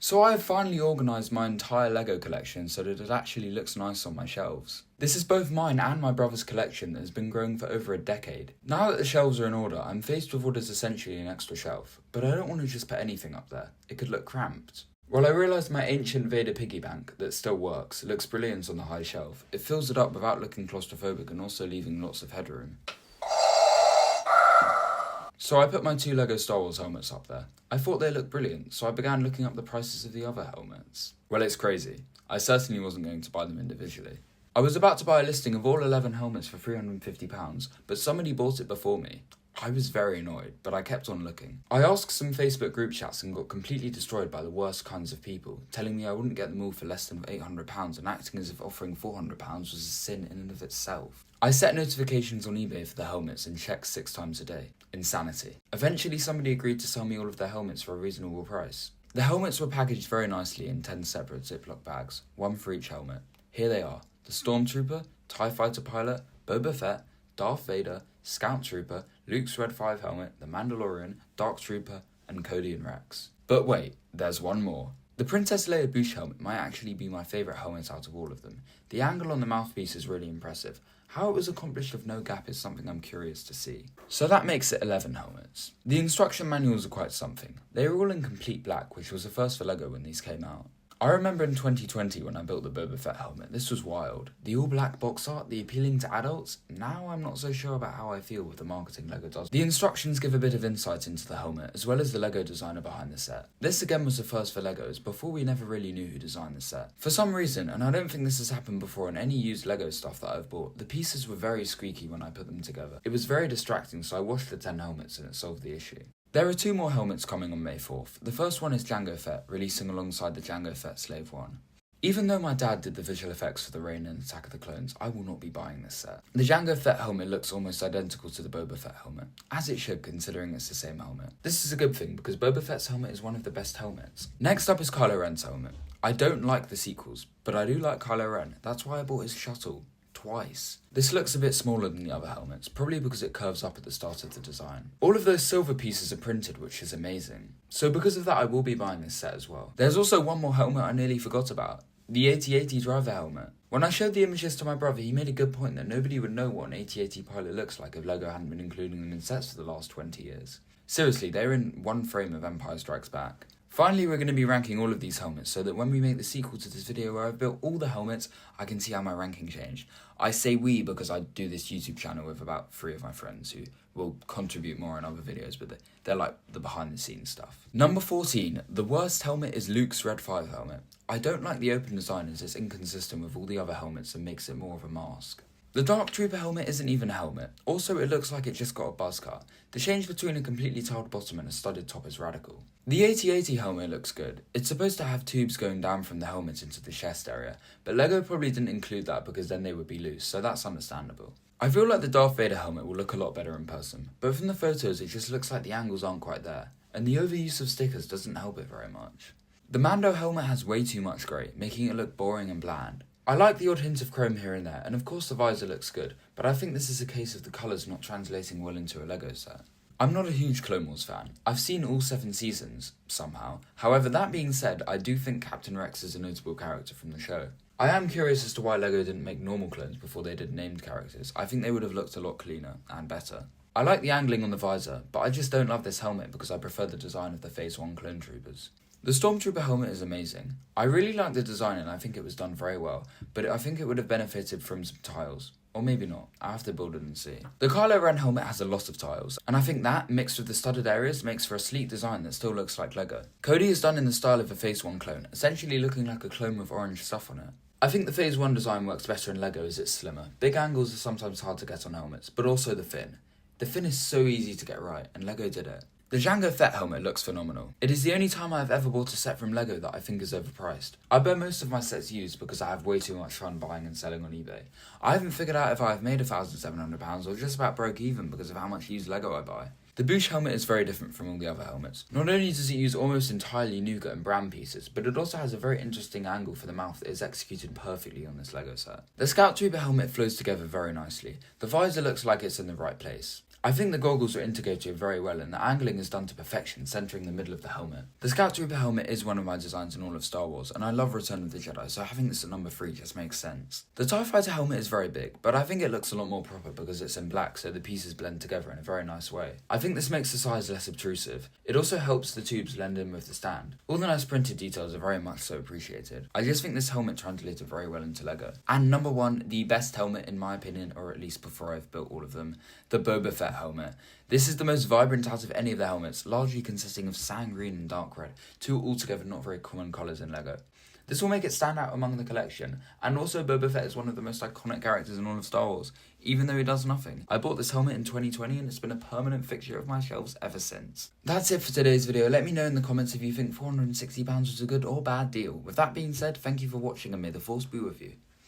So I have finally organised my entire LEGO collection so that it actually looks nice on my shelves. This is both mine and my brother's collection that has been growing for over a decade. Now that the shelves are in order, I'm faced with what is essentially an extra shelf, but I don't want to just put anything up there. It could look cramped. Well, I realised my ancient Vader piggy bank, that still works, looks brilliant on the high shelf. It fills it up without looking claustrophobic and also leaving lots of headroom. So I put my 2 LEGO Star Wars helmets up there. I thought they looked brilliant, so I began looking up the prices of the other helmets. Well, it's crazy. I certainly wasn't going to buy them individually. I was about to buy a listing of all 11 helmets for £350, but somebody bought it before me. I was very annoyed, but I kept on looking. I asked some Facebook group chats and got completely destroyed by the worst kinds of people, telling me I wouldn't get them all for less than £800 and acting as if offering £400 was a sin in and of itself. I set notifications on eBay for the helmets and checked 6 times a day. Insanity. Eventually somebody agreed to sell me all of their helmets for a reasonable price. The helmets were packaged very nicely in 10 separate Ziploc bags, one for each helmet. Here they are: the Stormtrooper, TIE Fighter Pilot, Boba Fett, Darth Vader, Scout Trooper, Luke's Red 5 helmet, the Mandalorian, Dark Trooper, and Cody and Rex. But wait, there's one more. The Princess Leia Bouche helmet might actually be my favourite helmet out of all of them. The angle on the mouthpiece is really impressive. How it was accomplished with no gap is something I'm curious to see. So that makes it 11 helmets. The instruction manuals are quite something. They were all in complete black, which was a first for LEGO when these came out. I remember in 2020 when I built the Boba Fett helmet, this was wild. The all-black box art, the appealing to adults. Now I'm not so sure about how I feel with the marketing LEGO does. The instructions give a bit of insight into the helmet, as well as the LEGO designer behind the set. This again was a first for LEGOs, before we never really knew who designed the set. For some reason, and I don't think this has happened before in any used LEGO stuff that I've bought, the pieces were very squeaky when I put them together. It was very distracting, so I washed the 10 helmets and it solved the issue. There are 2 more helmets coming on May 4th. The first one is Jango Fett, releasing alongside the Jango Fett Slave 1. Even though my dad did the visual effects for the Reign and Attack of the Clones, I will not be buying this set. The Jango Fett helmet looks almost identical to the Boba Fett helmet, as it should considering it's the same helmet. This is a good thing because Boba Fett's helmet is one of the best helmets. Next up is Kylo Ren's helmet. I don't like the sequels, but I do like Kylo Ren. That's why I bought his shuttle. Twice. This looks a bit smaller than the other helmets, probably because it curves up at the start of the design. All of those silver pieces are printed, which is amazing. So because of that, I will be buying this set as well. There's also one more helmet I nearly forgot about. The 8080 driver helmet. When I showed the images to my brother, he made a good point that nobody would know what an 8080 pilot looks like if LEGO hadn't been including them in sets for the last 20 years. Seriously, they're in one frame of Empire Strikes Back. Finally, we're going to be ranking all of these helmets so that when we make the sequel to this video where I've built all the helmets, I can see how my ranking changed. I say we because I do this YouTube channel with about 3 of my friends who will contribute more in other videos, but they're like the behind the scenes stuff. Number 14, the worst helmet is Luke's Red 5 helmet. I don't like the open design as it's inconsistent with all the other helmets and makes it more of a mask. The Dark Trooper helmet isn't even a helmet. Also, it looks like it just got a buzz cut. The change between a completely tiled bottom and a studded top is radical. The 8080 helmet looks good. It's supposed to have tubes going down from the helmet into the chest area, but LEGO probably didn't include that because then they would be loose, so that's understandable. I feel like the Darth Vader helmet will look a lot better in person, but from the photos it just looks like the angles aren't quite there, and the overuse of stickers doesn't help it very much. The Mando helmet has way too much grey, making it look boring and bland. I like the odd hint of chrome here and there, and of course the visor looks good, but I think this is a case of the colours not translating well into a LEGO set. I'm not a huge Clone Wars fan. I've seen all 7 seasons, somehow. However, that being said, I do think Captain Rex is a notable character from the show. I am curious as to why LEGO didn't make normal clones before they did named characters. I think they would have looked a lot cleaner and better. I like the angling on the visor, but I just don't love this helmet because I prefer the design of the Phase 1 clone troopers. The Stormtrooper helmet is amazing. I really like the design and I think it was done very well, but I think it would have benefited from some tiles. Or maybe not. I have to build it and see. The Kylo Ren helmet has a lot of tiles, and I think that, mixed with the studded areas, makes for a sleek design that still looks like LEGO. Cody is done in the style of a Phase 1 clone, essentially looking like a clone with orange stuff on it. I think the Phase 1 design works better in LEGO as it's slimmer. Big angles are sometimes hard to get on helmets, but also the fin. The fin is so easy to get right, and LEGO did it. The Jango Fett helmet looks phenomenal. It is the only time I have ever bought a set from LEGO that I think is overpriced. I buy most of my sets used because I have way too much fun buying and selling on eBay. I haven't figured out if I have made £1,700 or just about broke even because of how much used LEGO I buy. The Bouche helmet is very different from all the other helmets. Not only does it use almost entirely nougat and brown pieces, but it also has a very interesting angle for the mouth that is executed perfectly on this LEGO set. The Scout Trooper helmet flows together very nicely. The visor looks like it's in the right place. I think the goggles are integrated very well and the angling is done to perfection, centering the middle of the helmet. The Scout Trooper helmet is one of my designs in all of Star Wars, and I love Return of the Jedi, so having this at number 3 just makes sense. The TIE Fighter helmet is very big, but I think it looks a lot more proper because it's in black, so the pieces blend together in a very nice way. I think this makes the size less obtrusive. It also helps the tubes blend in with the stand. All the nice printed details are very much so appreciated. I just think this helmet translated very well into LEGO. And number 1, the best helmet in my opinion, or at least before I've built all of them, the Boba Fett helmet. This is the most vibrant out of any of the helmets, largely consisting of sand green and dark red, two altogether not very common colours in LEGO. This will make it stand out among the collection, and also Boba Fett is one of the most iconic characters in all of Star Wars, even though he does nothing. I bought this helmet in 2020 and it's been a permanent fixture of my shelves ever since. That's it for today's video. Let me know in the comments if you think £460 was a good or bad deal. With that being said, thank you for watching and may the Force be with you.